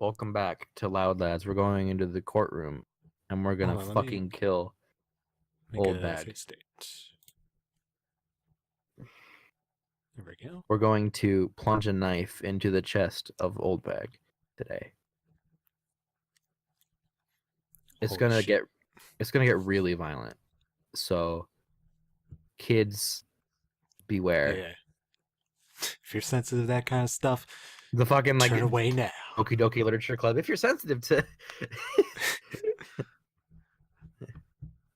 Welcome back to Loud Lads. We're going into the courtroom, and we're gonna Hold on, fucking kill make Old a Bag. face state. There we go. We're going to plunge a knife into the chest of Old Bag today. It's Holy gonna shit. get really violent. So, kids, beware. Yeah. If you're sensitive to that kind of stuff, The fucking turn away now. Okie dokie Literature Club. If you're sensitive to,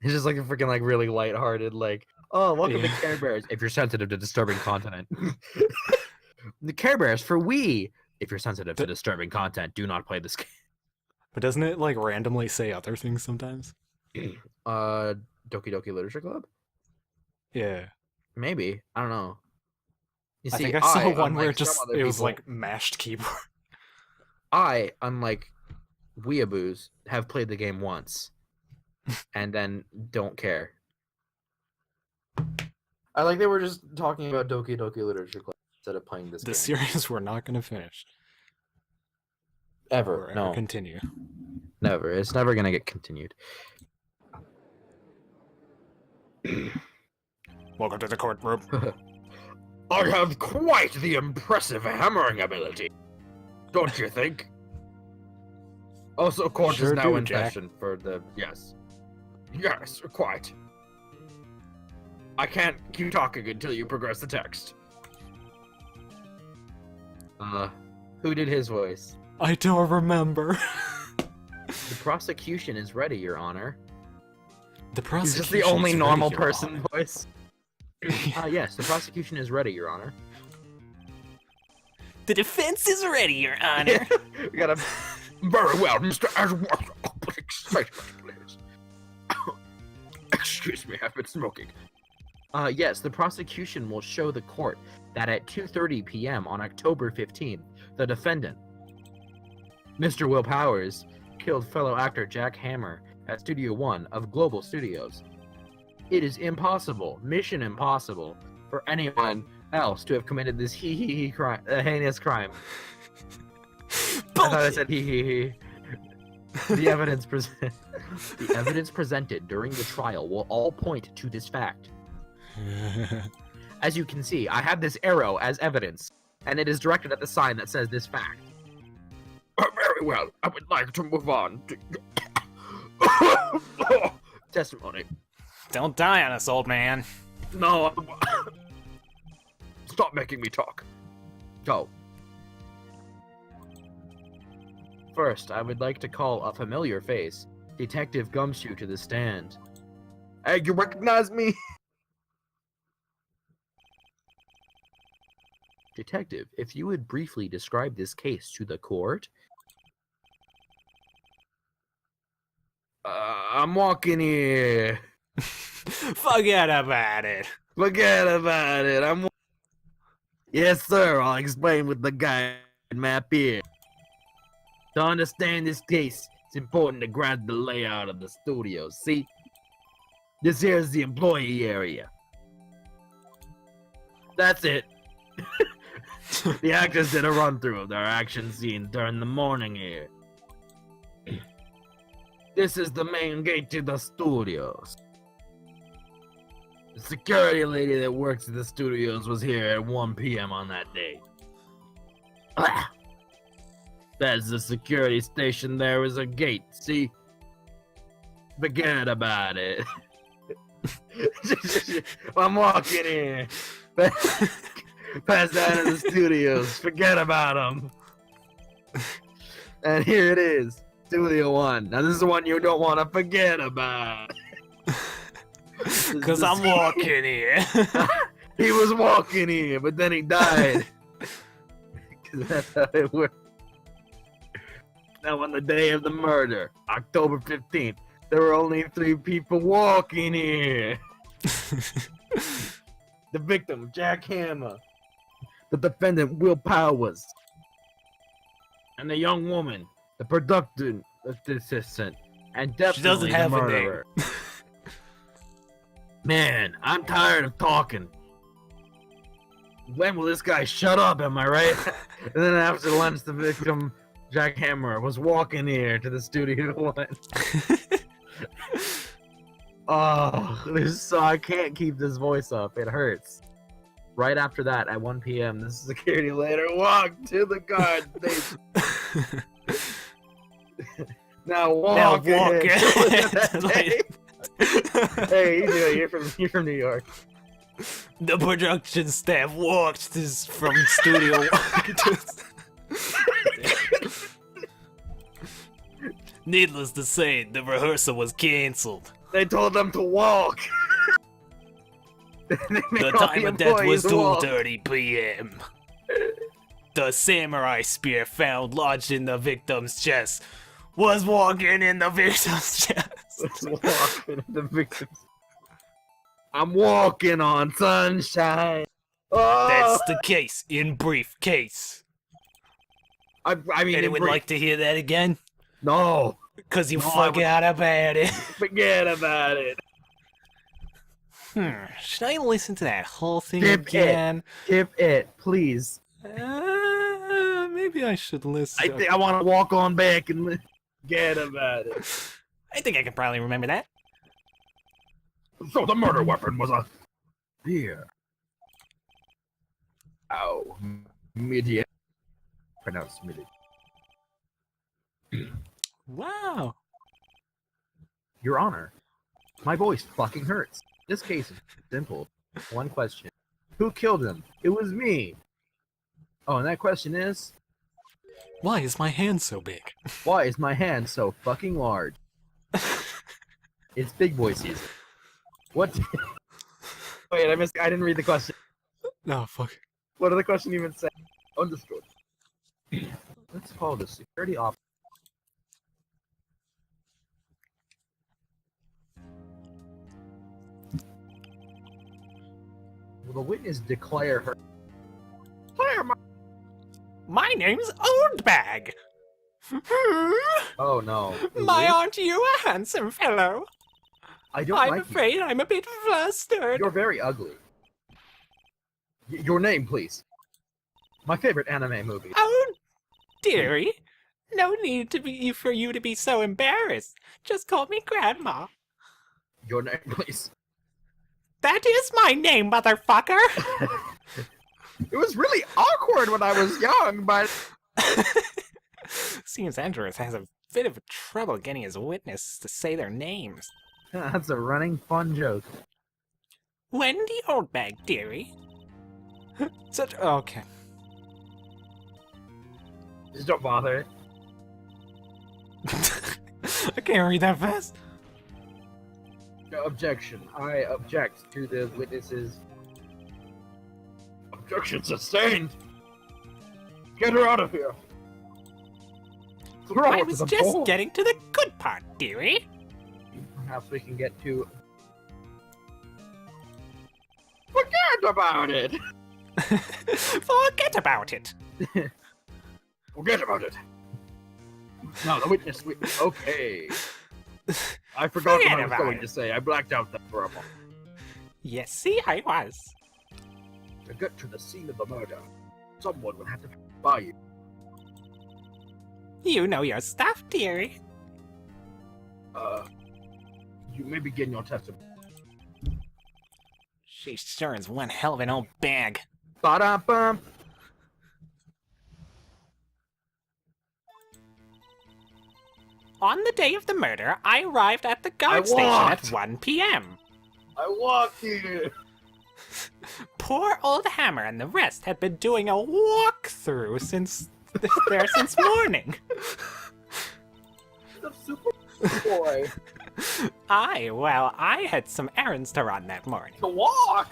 it's just like a freaking like really lighthearted like, oh, welcome to Care Bears. If you're sensitive to disturbing content, the Care Bears for Wii. If you're sensitive to disturbing content, do not play this game. But doesn't it like randomly say other things sometimes? Doki Doki Literature Club? Yeah. Maybe. I don't know. You I see, think I saw one where unlike some just other it was people, like mashed keyboard. I, unlike weeaboos, have played the game once and then don't care. I like they were just talking about Doki Doki Literature Club instead of playing this game. The series we're not gonna finish. Ever. Or No. ever continue. Never. It's never gonna get continued. Welcome to the courtroom. I have quite the impressive hammering ability, don't you think? Also, court Sure is now do, in Jack. session for the yes, quite. I can't keep talking until you progress the text. Who did his voice? I don't remember. The prosecution is ready, Your Honor. The Is prosecution this the only normal Your person Honor. voice? Yes, the prosecution is ready, Your Honor. The defense is ready, Your Honor. We got a very well, Mr. Ashworth. Please. Excuse me, I've been smoking. Yes, the prosecution will show the court that at 2:30 p.m. on October 15th, the defendant, Mr. Will Powers, killed fellow actor Jack Hammer at Studio One of Global Studios. It is impossible, mission impossible, for anyone else to have committed this crime, heinous crime. I thought I said he. The evidence presented during the trial will all point to this fact. As you can see, I have this arrow as evidence, and it is directed at the sign that says this fact. Very well, I would like to move on to testimony. Don't die on us, old man. No, stop making me talk. Go. First, I would like to call a familiar face, Detective Gumshoe, to the stand. Hey, you recognize me? Detective, if you would briefly describe this case to the court. I'm walking here. Forget about it. Forget about it. Yes, sir. I'll explain with the guide map here. To understand this case, it's important to grasp the layout of the studio. See? This here is the employee area. That's it. The actors did a run-through of their action scenes during the morning here. This is the main gate to the studios. The security lady that works at the studios was here at 1 p.m. on that day. That's the security station. There is a gate, see? Forget about it. I'm walking here. Pass out of the studios. Forget about them. And here it is. Studio 1. Now this is the one you don't want to forget about. Because I'm walking here. He was walking here, but then he died. Because that's how it works. Now on the day of the murder, October 15th, there were only 3 people walking here. The victim, Jack Hammer. The defendant, Will Powers. And the young woman, the production assistant. And definitely doesn't have the a name. murderer. Man, I'm tired of talking. When will this guy shut up, am I right? And then after lunch, the victim Jackhammer was walking here to the studio one. Oh, I can't keep this voice up. It hurts. Right after that, at 1 p.m., the security later walked to the guard station. Now walk ahead. Hey, you're from New York. The production staff walked this from studio one to... Needless to say, the rehearsal was cancelled. They told them to walk. The time of death was 2:30 p.m. The samurai spear found lodged in the victim's chest was walking in the victim's chest. Walking in the victim's. I'm walking on sunshine. Oh! That's the case, in brief case. I mean, anyone like to hear that again? No. Cause you forgot about it. Forget about it. Should I listen to that whole thing again? Skip it, please. Maybe I should listen. I think I want to walk on back and forget about it. I think I can probably remember that. So the murder weapon was a spear. Ow. Medium. Pronounced medium. Wow. Your Honor, my voice fucking hurts. This case is simple. One question. Who killed him? It was me. Oh, and that question is... Why is my hand so big? Why is my hand so fucking large? It's big boy season. What? Wait, I didn't read the question. Oh, fuck. What did the question even say? Understood. Let's call the security officer. Will the witness declare her? Declare My name's Oldbag. Oh no. My, aren't you a handsome fellow? I don't I'm like afraid I'm a bit flustered. You're very ugly. Your name, please. My favorite anime movie. Oh, dearie. No need for you to be so embarrassed. Just call me Grandma. Your name, please. That is my name, motherfucker! It was really awkward when I was young, but... Seems Andrews has a bit of trouble getting his witnesses to say their names. That's a running fun joke. Wendy Oldbag, dearie. Okay. Just don't bother. I can't read that fast. No objection. I object to the witnesses. Objection sustained. Get her out of here. Throw I her was to the just bull. getting to the good part, dearie. Perhaps we can get to... Forget about it! Forget about it. Forget about it. No, the witness... Okay. I forgot what I was going to say. I blacked out that for a moment. Yes, see, I was. To get to the scene of the murder, someone would have to buy you. You know your stuff, dearie. You may begin your testimony. She sure is one hell of an old bag. Ba-da-bum. On the day of the murder, I arrived at the guard station at 1 p.m. I walked here. Poor old Hammer and the rest had been doing a walkthrough since morning. The super boy. I had some errands to run that morning. To walk.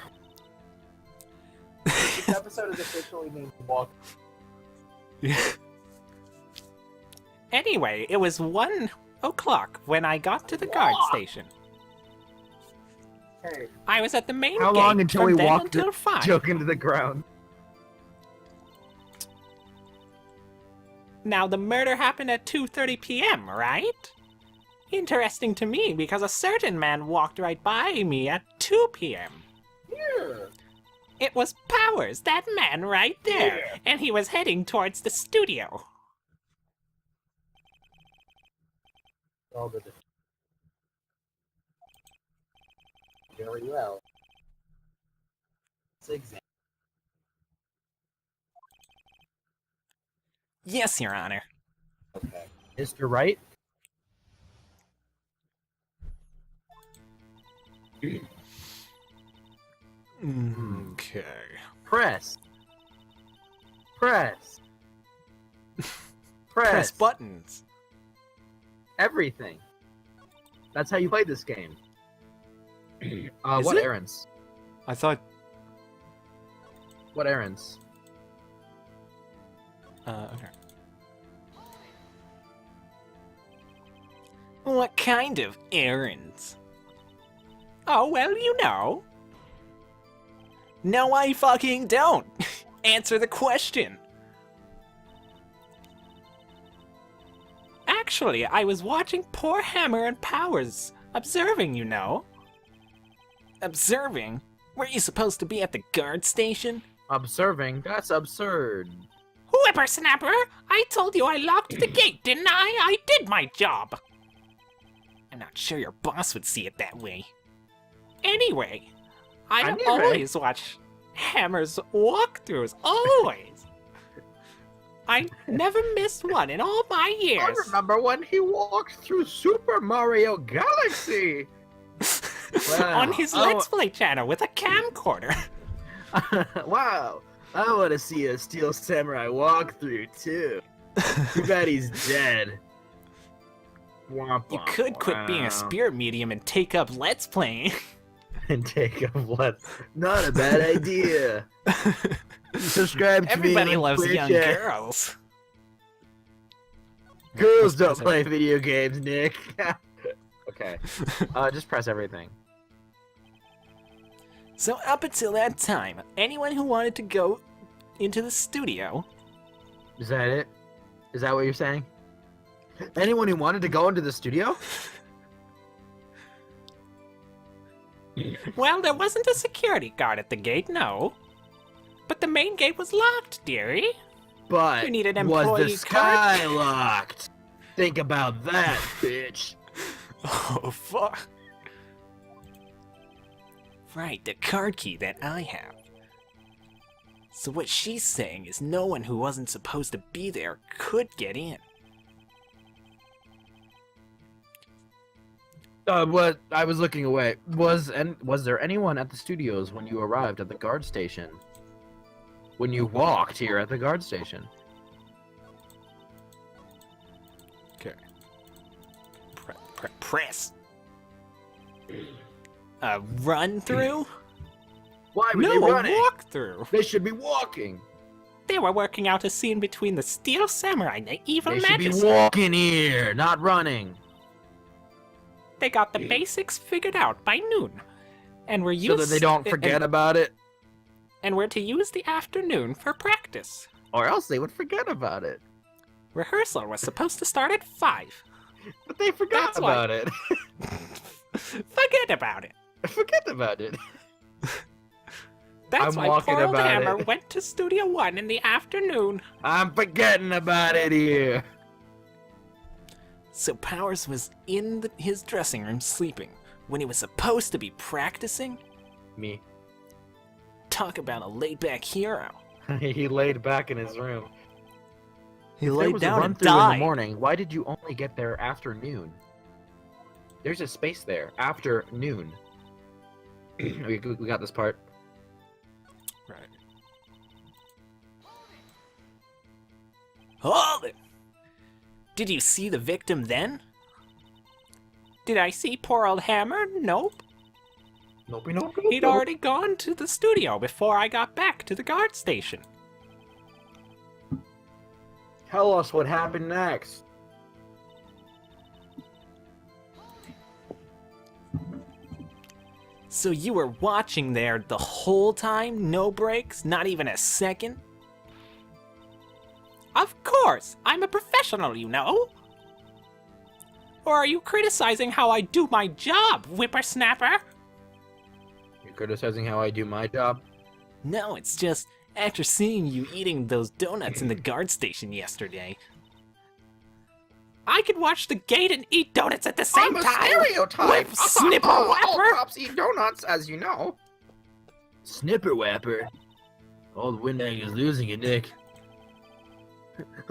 This episode is officially named Walk. Yeah. Anyway, it was 1 o'clock when I got to the guard station. Hey. I was at the main How gate long until from we then walked until 5. Joke into the ground? Now, the murder happened at 2:30 p.m., right? Interesting to me, because a certain man walked right by me at 2 p.m. Here. It was Powers, that man right there, Yeah. and he was heading towards the studio. All the very well. Let's examine. Yes, Your Honor. Okay. Mr. Wright? Okay. Press. Press. Press buttons. Everything. That's how you play this game. Is What it? errands? I thought. What errands? Okay. What kind of errands? Oh, well, you know. No, I fucking don't. Answer the question. Actually, I was watching poor Hammer and Powers. Observing, you know. Observing? Were you supposed to be at the guard station? Observing? That's absurd. Whippersnapper! I told you I locked the gate, didn't I? I did my job! I'm not sure your boss would see it that way. Anyway, I Anyway. always watch Hammer's walkthroughs, always! I never missed one in all my I years. remember when he walked through Super Mario Galaxy. Wow. On his Let's Play channel with a camcorder. Wow. I want to see a Steel Samurai walkthrough too. Too bad he's dead. Womp You womp could quit being wow. a spirit medium and take up Let's Playing. And take a what? Not a bad idea. Subscribe to Everybody me on loves Twitch young at- girls. Girls don't Press play video games, Nick. Okay. Just press everything. So up until that time, anyone who wanted to go into the studio, Is that it? Is that what you're saying? Anyone who wanted to go into the studio? well, there wasn't a security guard at the gate, no. But the main gate was locked, dearie. But You need an was the employee sky card? locked? Think about that, bitch. Oh, fuck. Right, the card key that I have. So what she's saying is no one who wasn't supposed to be there could get in. What I was looking away. Was there anyone at the studios when you arrived at the guard station? When you walked here at the guard station? Okay. Press. Run through? Why were No, they a running? walk through. They should be walking. They were working out a scene between the Steel Samurai and the Evil They should be Majesty. walking here, not running. They got the basics figured out by noon. And were So used that they don't forget about it. and were to use the afternoon for practice. Or else they would forget about it. Rehearsal was supposed to start at 5. But they forgot That's why- about it. Forget about it. Forget about it. That's I'm why walking poor old about Hammer it. went to Studio 1 in the afternoon. I'm forgetting about it here. So Powers was in his dressing room sleeping when he was supposed to be practicing? Me. Talk about a laid-back hero. He laid back in his room. He If there laid was a down run and through in the died. morning, why did you only get there after noon? There's a space there. After noon. we got this part. Right. Hold it! Did you see the victim then? Did I see poor old Hammer? Nope. Nope, nope, He'd already gone to the studio before I got back to the guard station. Tell us what happened next. So you were watching there the whole time? No breaks? Not even a second? Of course! I'm a professional, you know! Or are you criticizing how I do my job, whippersnapper? You're criticizing how I do my job? No, it's just, after seeing you eating those donuts in the guard station yesterday, I could watch the gate and eat donuts at the same I'm a time. stereotype. With Snipper All Whapper. cops eat donuts, as you know. Snipper Whapper. All the Windag is losing it, Nick.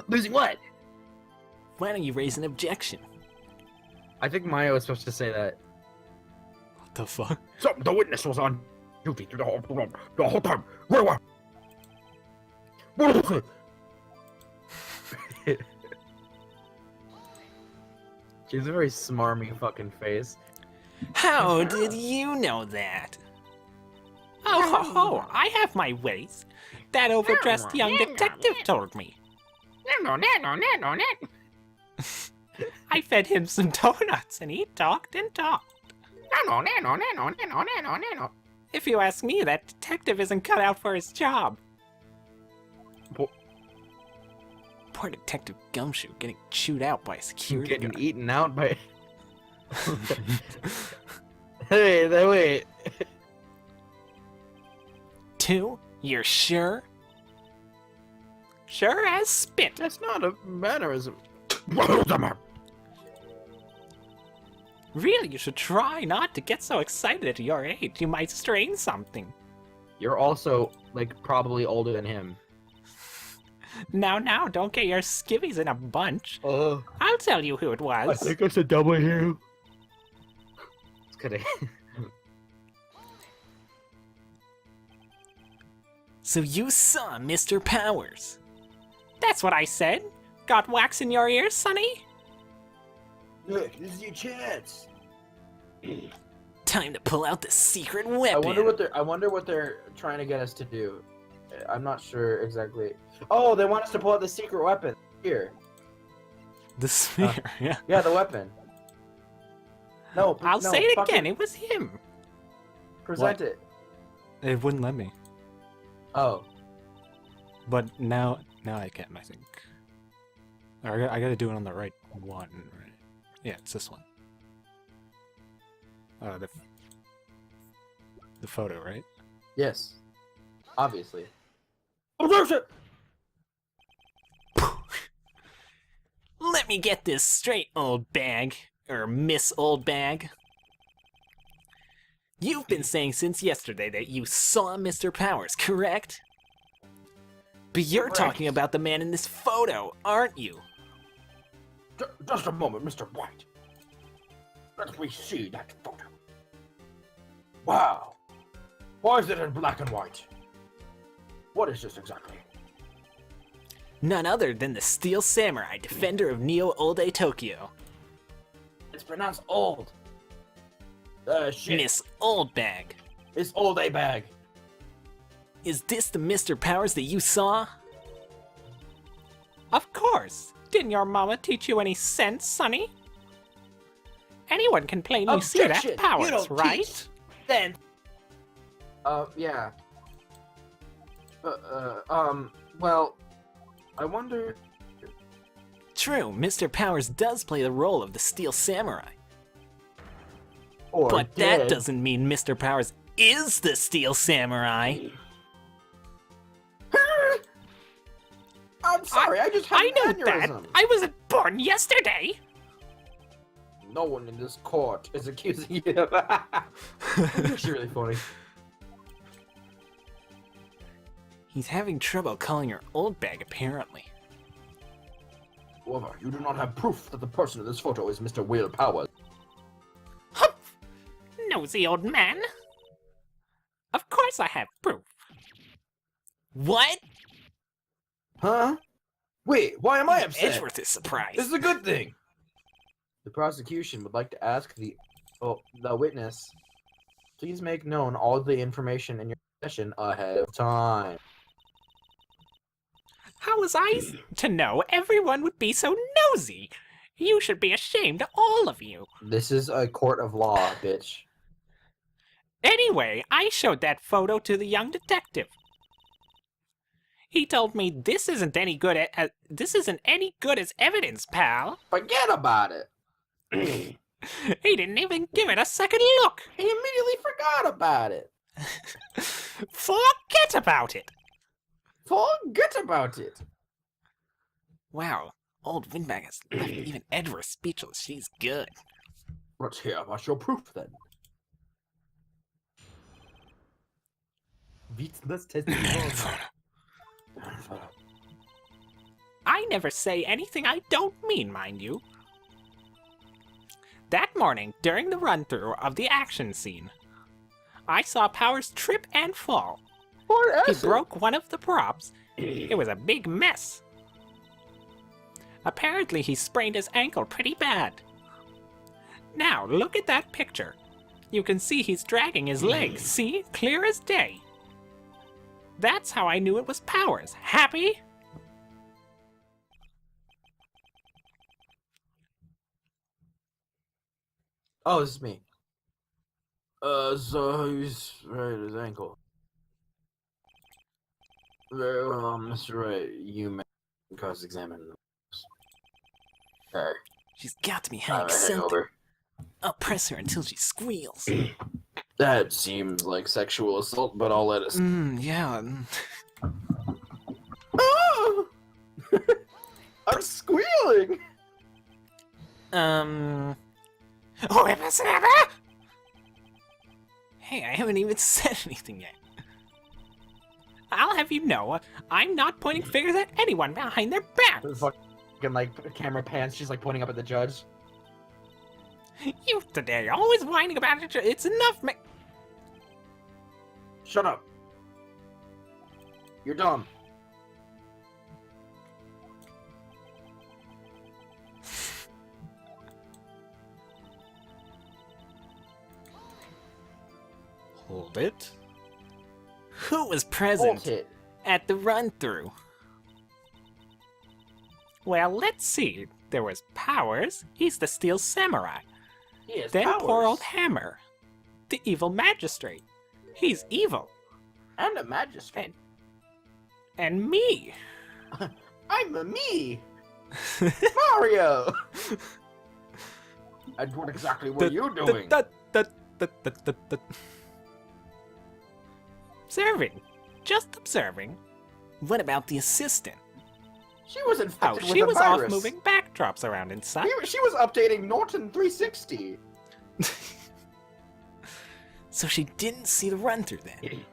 Losing what? Why don't you raise an objection? I think Maya was supposed to say that. What the fuck? So the witness was on duty through the whole time. What? She has a very smarmy fucking face. How did you know that? Oh ho ho, I have my ways. That overdressed young detective told me. I fed him some donuts and he talked and talked. If you ask me, that detective isn't cut out for his job. Poor Detective Gumshoe getting chewed out by a security Getting guard. eaten out by... Hey, wait. 2? You're sure? Sure as spit. That's not a mannerism. Really, you should try not to get so excited at your age. You might strain something. You're also, like, probably older than him. Now, don't get your skivvies in a bunch. Oh. I'll tell you who it was. it's a W. It's kidding. So you saw Mr. Powers. That's what I said. Got wax in your ears, Sonny? Look, this is your chance. Time to pull out the secret weapon. I wonder what they're trying to get us to do. I'm not sure exactly. Oh, they want us to pull out the secret weapon. Here. The spear, yeah. Yeah, the weapon. No, I'll no, say it fuck again. It was him. Present What? it. It wouldn't let me. Oh. But now I can, I think. Or I gotta do it on the right one, right? Yeah, it's this one. The photo, right? Yes. Obviously. Oh, shit! Let me get this straight, old bag. Or Miss Old Bag. You've been saying since yesterday that you saw Mr. Powers, correct? But you're Correct. talking about the man in this photo, aren't you? Just a moment, Mr. White. Let me see that photo. Wow. Why is it in black and white? What is this exactly? None other than the Steel Samurai, defender of Neo-Olde Tokyo. It's pronounced old. Shit. Miss Old Bag. It's old A bag. Is this the Mr. Powers that you saw? Of course. Didn't your mama teach you any sense, Sonny? Anyone can plainly see that Objection! You Powers, don't right? teach. Then. Yeah. Well, I wonder. True, Mr. Powers does play the role of the Steel Samurai. Or But did. that doesn't mean Mr. Powers is the Steel Samurai. I'm sorry, I just had I an knew that. aneurysm. I wasn't born yesterday. No one in this court is accusing you of. That's actually really funny. He's having trouble calling her old bag, apparently. However, you do not have proof that the person in this photo is Mr. Will Powers. Humph! Nosy old man. Of course I have proof. What? Huh? Wait, why am I upset? Edgeworth is surprised. This is a good thing. The prosecution would like to ask the witness, please make known all the information in your possession ahead of time. How was I to know everyone would be so nosy? You should be ashamed, all of you. This is a court of law, bitch. Anyway, I showed that photo to the young detective. He told me this isn't any good as evidence, pal. Forget about it. He didn't even give it a second look. He immediately forgot about it. Forget about it. Forget about it. Wow, Old Windbag has left even Edward speechless. She's good. Let's hear about your proof then. Let's test I never say anything I don't mean, mind you. That morning, during the run-through of the action scene, I saw Powers trip and fall. He broke one of the props. It was a big mess. Apparently, he sprained his ankle pretty bad. Now, look at that picture. You can see he's dragging his leg. See? Clear as day. That's how I knew it was Powers. Happy? Oh, this is me. So he's right at his ankle. Very well, Mr. Wright, you may cross-examine them. Okay. She's got to be having something. Over. I'll press her until she squeals. That seems like sexual assault, but I'll let it. Yeah. Oh! I'm squealing! Whippersnapper! Hey, I haven't even said anything yet. I'll have you know, I'm not pointing fingers at anyone behind their backs. Fucking, like, camera pans, she's, like, pointing up at the judge. You today, always whining about it. It's enough, Shut up. You're dumb. Hold it. Who was present Hold it. at the run-through? Well, let's see. There was Powers. He's the Steel Samurai. Yes, Then Powers. poor old Hammer, the evil magistrate. He's evil. And a magistrate. And me. I'm a me! Mario! And what exactly were you doing? Observing. Just observing. What about the assistant? She was infected with She a was virus. off moving backdrops around and such. She was updating Norton 360. So she didn't see the run-through then.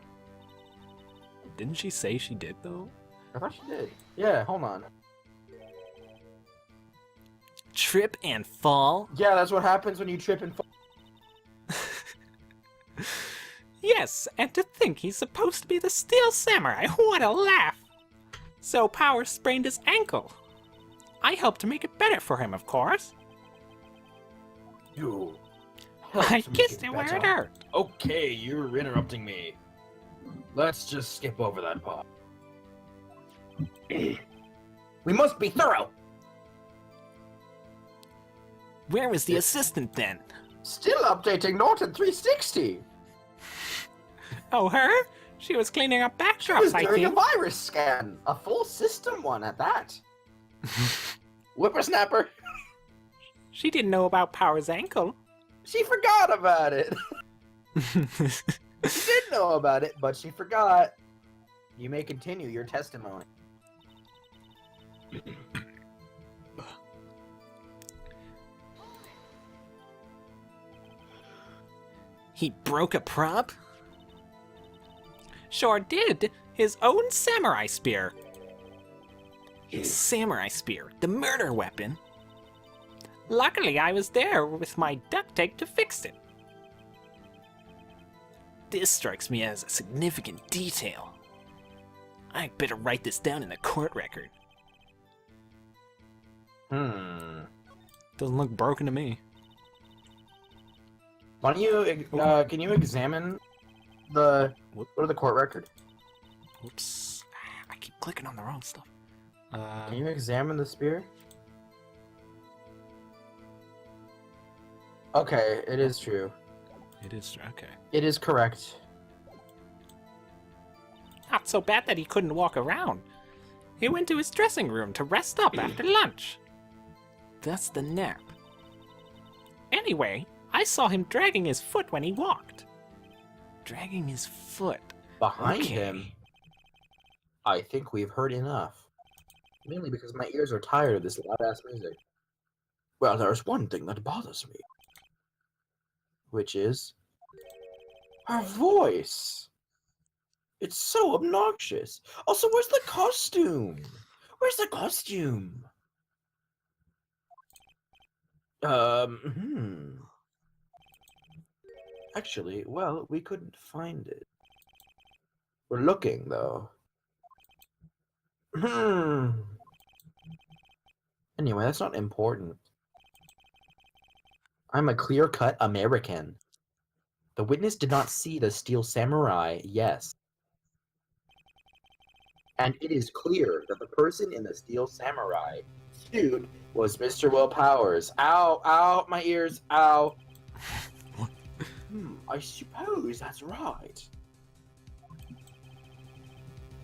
Didn't she say she did, though? I thought she did. Yeah, hold on. Trip and fall? Yeah, that's what happens when you trip and fall. Yes, and to think he's supposed to be the Steel Samurai. What a laugh! So Power sprained his ankle. I helped to make it better for him, of course. You. I kissed it where it hurt. Okay, you're interrupting me. Let's just skip over that part. We must be thorough. Where was the assistant then? Still updating Norton 360. Oh, her? She was cleaning up She was backdrops, I doing a think. virus scan. A full system one at that. Whippersnapper. She didn't know about Power's ankle. She forgot about it. She did know about it, but she forgot. You may continue your testimony. He broke a prop? Sure did. His own samurai spear. His samurai spear, the murder weapon. Luckily, I was there with my duct tape to fix it. This strikes me as a significant detail. I'd better write this down in the court record. Doesn't look broken to me. Why don't you, can you examine the, go to the court record? Oops. I keep clicking on the wrong stuff. Can you examine the spear? Okay, it is true. It is okay. It is correct. Not so bad that he couldn't walk around. He went to his dressing room to rest up after lunch. That's the nap. Anyway, I saw him dragging his foot when he walked. Dragging his foot. Behind Okay. him, I think we've heard enough. Mainly because my ears are tired of this loud-ass music. Well, there's one thing that bothers me. Which is... her voice! It's so obnoxious! Also, where's the costume? Where's the costume? Actually, well, we couldn't find it. We're looking, though. Anyway, that's not important. I'm a clear-cut American. The witness did not see the steel samurai, yes. And it is clear that the person in the steel samurai suit was Mr. Will Powers. Ow, ow, my ears, ow. I suppose that's right.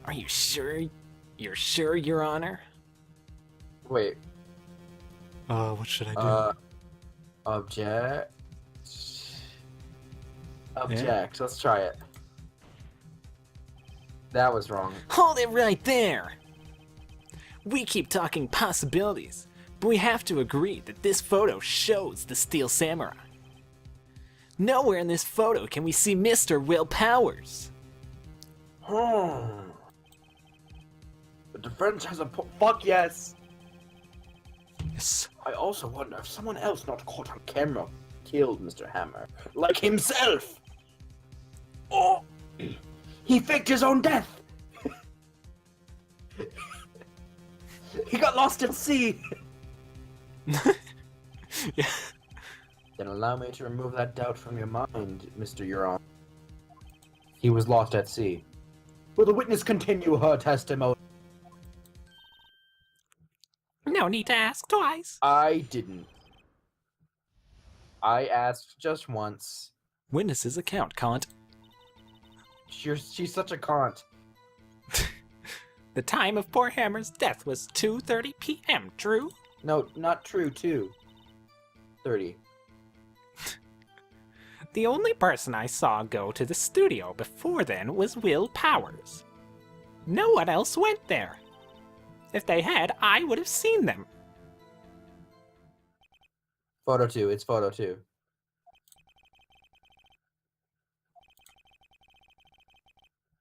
Are you sure? You're sure, Your Honor? Wait, What should I do? object. Let's try it. That was wrong. Hold it right there! We keep talking possibilities, but we have to agree that this photo shows the Steel Samurai. Nowhere in this photo can we see Mr. Will Powers. The defense has a fuck yes. Yes. I also wonder if someone else not caught on camera killed Mr. Hammer, like himself. Oh, he faked his own death. He got lost at sea. Yeah. Then allow me to remove that doubt from your mind, Mr. Euron. He was lost at sea. Will the witness continue her testimony? No need to ask twice. I didn't. I asked just once. Witness's account, Kant. She's such a cunt. The time of poor Hammer's death was 2:30 p.m., true? No, not true, too. 30. The only person I saw go to the studio before then was Will Powers. No one else went there. If they had, I would have seen them. Photo 2, it's photo 2.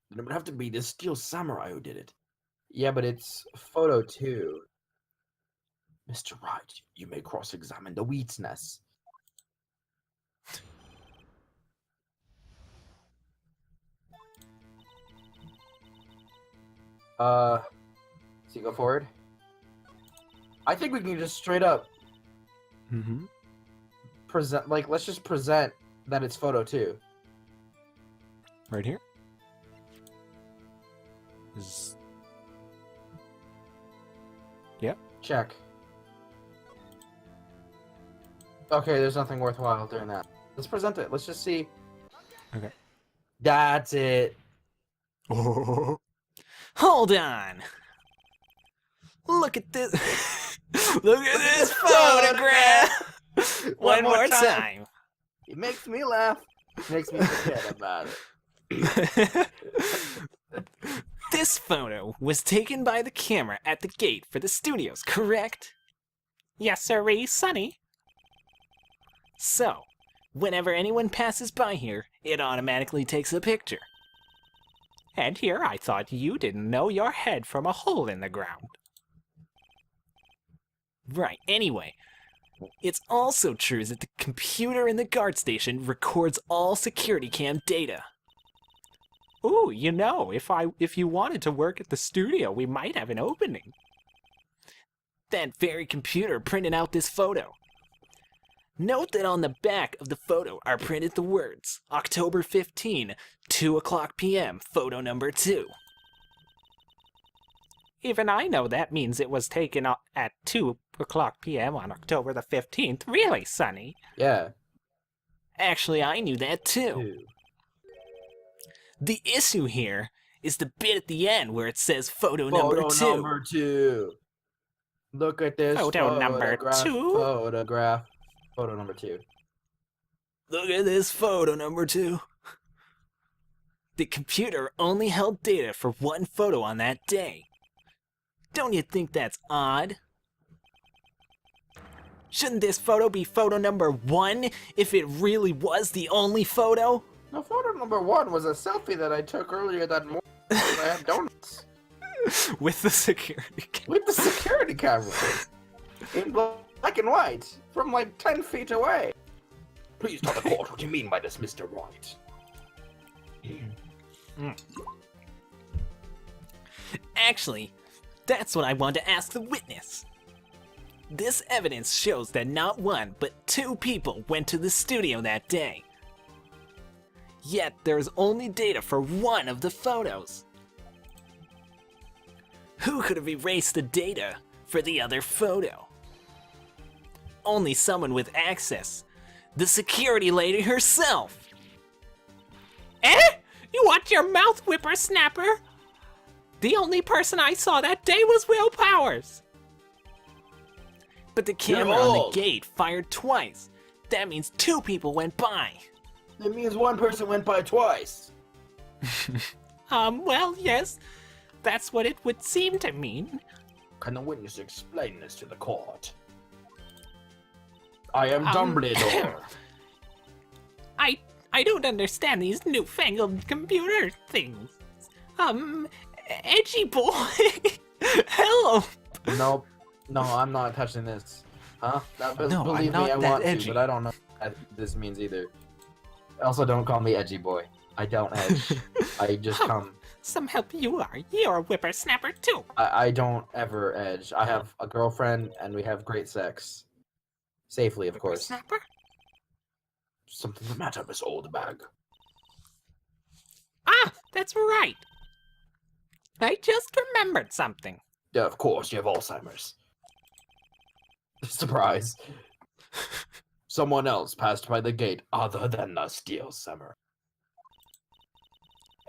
Then it would have to be the Steel Samurai who did it. Yeah, but it's photo 2. Mr. Wright, you may cross-examine the witness. So you go forward? I think we can just straight up Mm-hmm. present, like, let's just present that it's photo 2. Right here. Is... Yep. Check. Okay, there's nothing worthwhile doing that. Let's present it. Let's just see. Okay. That's it. Oh. Hold on. Look at this. Look at this photograph. One more time. It makes me laugh. It makes me forget about it. This photo was taken by the camera at the gate for the studios, correct? Yes, sirree, Sonny. So, whenever anyone passes by here, it automatically takes a picture. And here I thought you didn't know your head from a hole in the ground. Right, anyway, it's also true that the computer in the guard station records all security cam data. Ooh, you know, if you wanted to work at the studio, we might have an opening. That very computer printed out this photo. Note that on the back of the photo are printed the words, October 15, 2 o'clock p.m., photo number 2. Even I know that means it was taken at 2 o'clock p.m. on October the 15th. Really, Sonny? Yeah. Actually, I knew that too. 2. The issue here is the bit at the end where it says photo number 2. Photo number 2. Look at this Photo number photograph. 2? Photograph. Photo number 2. Look at this photo number 2. The computer only held data for one photo on that day. Don't you think that's odd? Shouldn't this photo be photo number 1 if it really was the only photo? No, photo number 1 was a selfie that I took earlier that morning when I had donuts. With the security camera. With the security camera. In black and white. From like 10 feet away. Please tell the court what you mean by this, Mr. Wright. Actually, that's what I want to ask the witness. This evidence shows that not 1, but 2 people went to the studio that day. Yet there's only data for 1 of the photos. Who could have erased the data for the other photo? Only someone with access. The security lady herself. Eh? You watch your mouth, whippersnapper? The only person I saw that day was Will Powers. But the camera on the gate fired twice. That means 2 people went by. That means 1 person went by twice. Well, yes. That's what it would seem to mean. Can the witness explain this to the court? I am Dumbledore. I don't understand these newfangled computer things. Edgy boy. Hello. Nope. No, I'm not touching this. Huh? No, believe I'm me, not I that want edgy. to, but I don't know what this means either. Also, don't call me edgy boy. I don't edge. I just come. Some help you are. You're a whippersnapper too. I don't ever edge. I have a girlfriend, and we have great sex. Safely, of course. Whippersnapper? Something the matter, Miss Oldbag? Ah, that's right. I just remembered something. Yeah, of course, you have Alzheimer's. Surprise. Someone else passed by the gate other than the Steel Summer.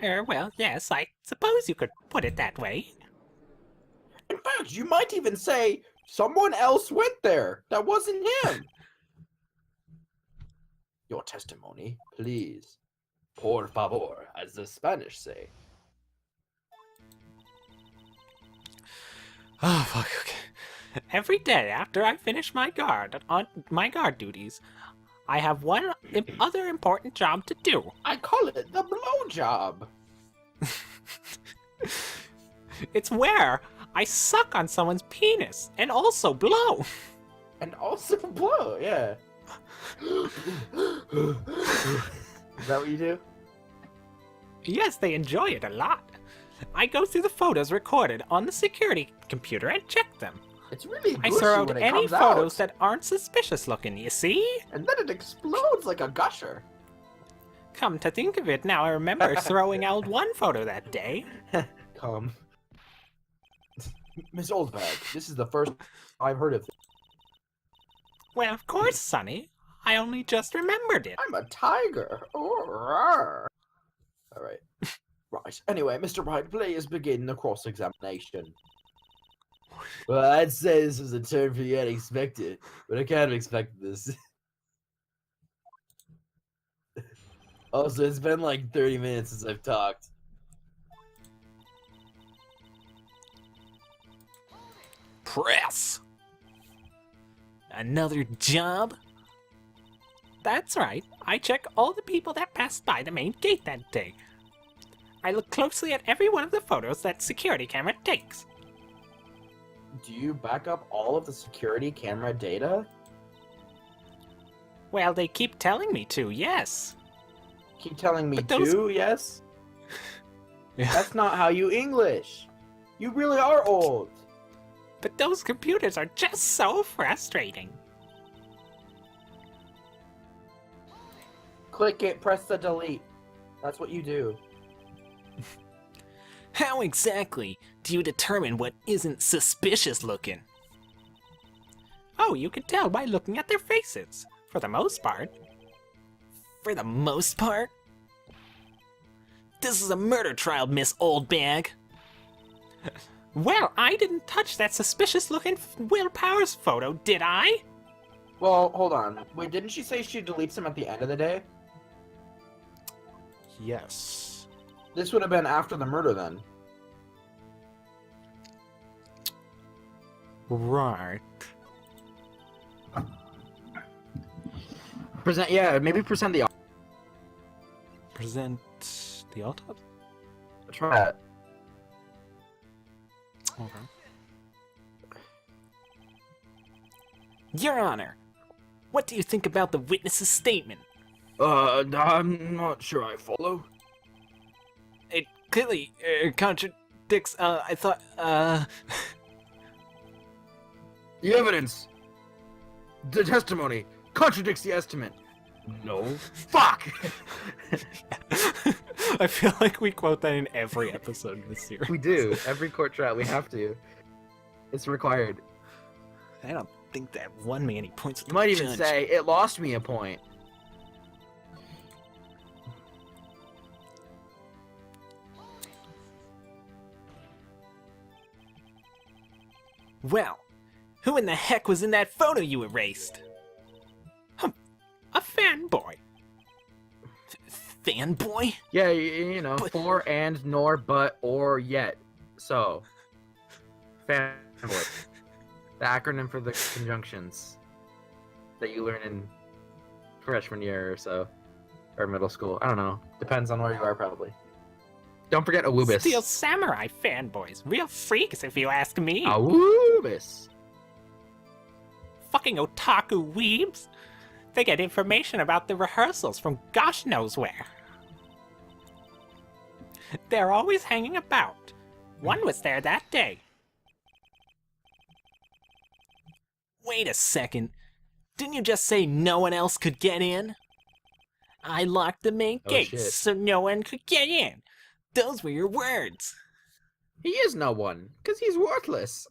Well, yes, I suppose you could put it that way. In fact, you might even say someone else went there. That wasn't him. Your testimony, please. Por favor, as the Spanish say. Oh, fuck, okay. Every day after I finish my guard duties, I have one other important job to do. I call it the blowjob. It's where I suck on someone's penis and also blow. And also blow, yeah. Is that what you do? Yes, they enjoy it a lot. I go through the photos recorded on the security computer and check them. It's really I gushy throw out when it any comes photos out. that aren't suspicious looking, you see? And then it explodes like a gusher. Come to think of it, now I remember throwing out one photo that day. Come. Miss Oldbag, this is the first I've heard of. Well, of course, Sonny. I only just remembered it. I'm a tiger. Oh, rawr. All right. Right. Anyway, Mr. Wright, please begin the cross-examination. Well, I'd say this was a turn for the unexpected, but I kind of expected this. Also, it's been like 30 minutes since I've talked. Press! Another job? That's right. I check all the people that passed by the main gate that day. I look closely at every one of the photos that security camera takes. Do you back up all of the security camera data? Well, they keep telling me to, yes. Keep telling me But those- to, yes? Yeah. That's not how you English. You really are old. But those computers are just so frustrating. Click it, press the delete. That's what you do. How exactly do you determine what isn't suspicious looking? Oh, you can tell by looking at their faces, for the most part. For the most part? This is a murder trial, Miss Oldbag. Well, I didn't touch that suspicious-looking Will Powers photo, did I? Well, hold on. Wait, didn't she say she deletes him at the end of the day? Yes. This would have been after the murder then. Right. Present, yeah, maybe present the. Present the autopsy? Try that. Okay. Your Honor, what do you think about the witness's statement? I'm not sure I follow. It clearly contradicts, I thought, The evidence, the testimony, contradicts the estimate. No. Fuck! I feel like we quote that in every episode of this series. We do. Every court trial, we have to. It's required. I don't think that won me any points with You the might even judge. say, it lost me a point. Well, who in the heck was in that photo you erased? A fanboy. Fanboy? Yeah, you know, But- for, and, nor, but, or, yet. So. Fanboy. The acronym for the conjunctions that you learn in freshman year or so. Or middle school. I don't know. Depends on where you are, probably. Don't forget Awubis. Steel Samurai fanboys. Real freaks, if you ask me. Awubis. Fucking otaku weebs. They get information about the rehearsals from gosh knows where. They're always hanging about. One was there that day. Wait a second. Didn't you just say no one else could get in? I locked the main Oh, gates shit. so no one could get in. Those were your words. He is no one, because he's worthless.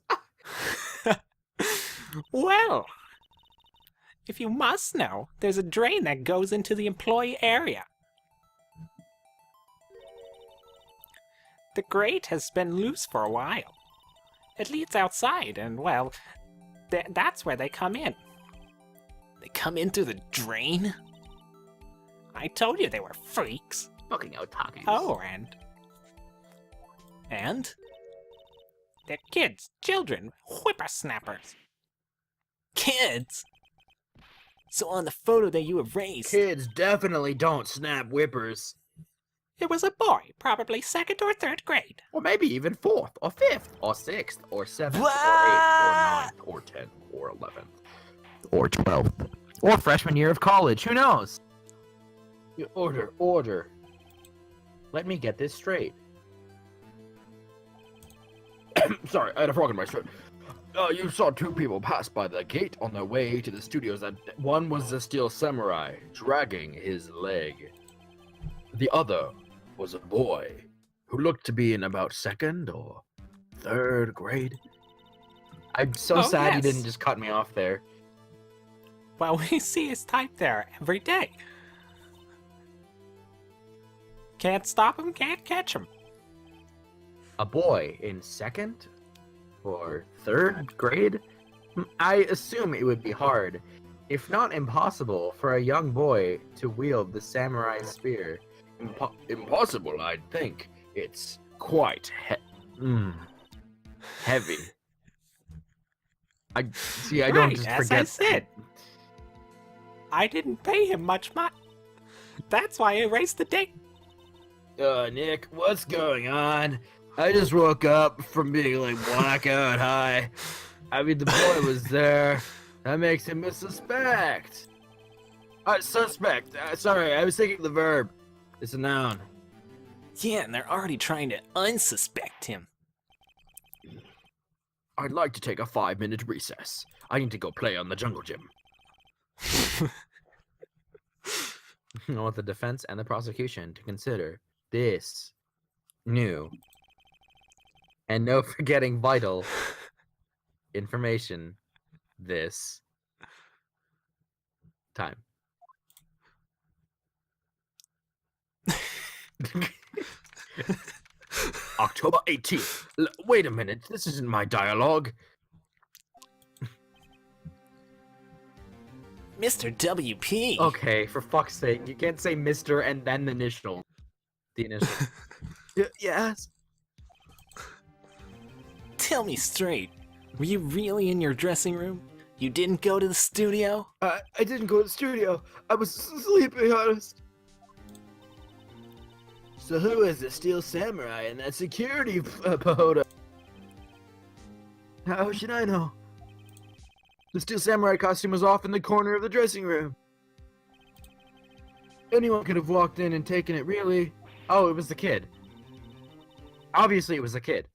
Well, if you must know, there's a drain that goes into the employee area. The grate has been loose for a while. It leads outside, and well, that's where they come in. They come in through the drain? I told you they were freaks. Fucking otakus. Oh, and? They're kids, children, whippersnappers. Kids? So on the photo that you erased, Kids definitely don't snap whippers. it was a boy, probably 2nd or 3rd grade. Or maybe even 4th, or 5th, or 6th, or 7th, or What? 8th, or 9th, or 10th, or 11th, or 12th, or freshman year of college. Who knows? Order. Let me get this straight. Sorry, I had a frog in my throat. You saw 2 people pass by the gate on their way to the studios. That one was the Steel Samurai, dragging his leg. The other was a boy who looked to be in about 2nd or 3rd grade. I'm so Oh, sad you yes. didn't just cut me off there. Well, we see his type there every day. Can't stop him, can't catch him. A boy in 2nd or 3rd grade? I assume it would be hard, if not impossible, for a young boy to wield the samurai spear. Impossible, I'd think. It's quite heavy. I don't Right, just as forget. I said. I didn't pay him much money. That's why I erased the date. Nick, what's going on? I just woke up from being like blackout high. I mean, the boy was there. That makes him a suspect. Suspect. Sorry, I was thinking the verb. It's a noun. Yeah, and they're already trying to unsuspect him. I'd like to take a 5-minute recess. I need to go play on the jungle gym. I want the defense and the prosecution to consider this new and no forgetting vital information this time. October 18th. Wait a minute, this isn't my dialogue. Mr. WP. Okay, for fuck's sake, you can't say Mr. and then the initial. The initial. Yes. Tell me straight. Were you really in your dressing room? You didn't go to the studio? I didn't go to the studio. I was sleeping, honest. So who is the Steel Samurai in that security pagoda? How should I know? The Steel Samurai costume was off in the corner of the dressing room. Anyone could have walked in and taken it, really. Oh, it was the kid. Obviously, it was the kid.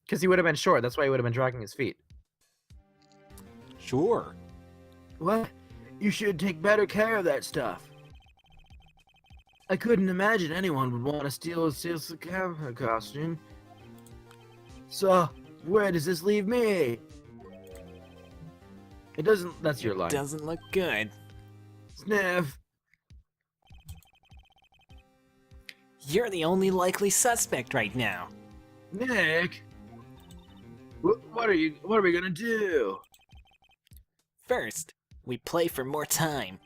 Because he would have been short, that's why he would have been dragging his feet. Sure. What? You should take better care of that stuff. I couldn't imagine anyone would want to steal a Steel Samurai costume. So, where does this leave me? It doesn't. That's your line. Doesn't look good. Sniff. You're the only likely suspect right now. Nick. What are we gonna do? First, we play for more time.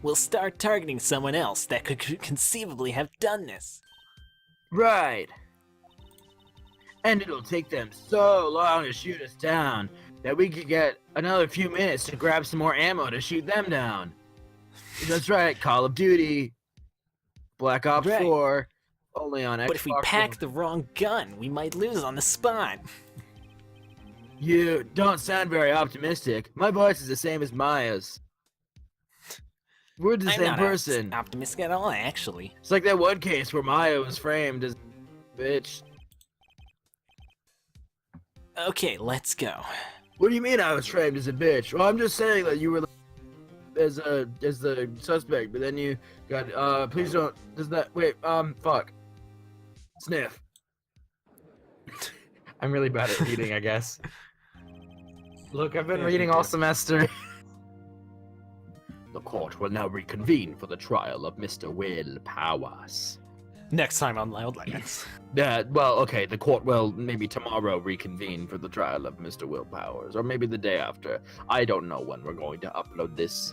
We'll start targeting someone else that could conceivably have done this. Right. And it'll take them so long to shoot us down that we could get another few minutes to grab some more ammo to shoot them down. That's right, Call of Duty, Black Ops Right. 4, only on Xbox. But if we pack the wrong gun, we might lose on the spot. You don't sound very optimistic. My voice is the same as Maya's. We're the I'm same not person. optimistic at all, actually. It's like that one case where Maya was framed as a bitch. Okay, let's go. What do you mean I was framed as a bitch? Well, I'm just saying that you were as the suspect, but then you got please don't does that wait fuck. Sniff. I'm really bad at reading, I guess. Look, I've been reading all semester. The court will now reconvene for the trial of Mr. Will Powers. Next time on Loud Lands. Well, okay, the court will maybe tomorrow reconvene for the trial of Mr. Will Powers, or maybe the day after. I don't know when we're going to upload this.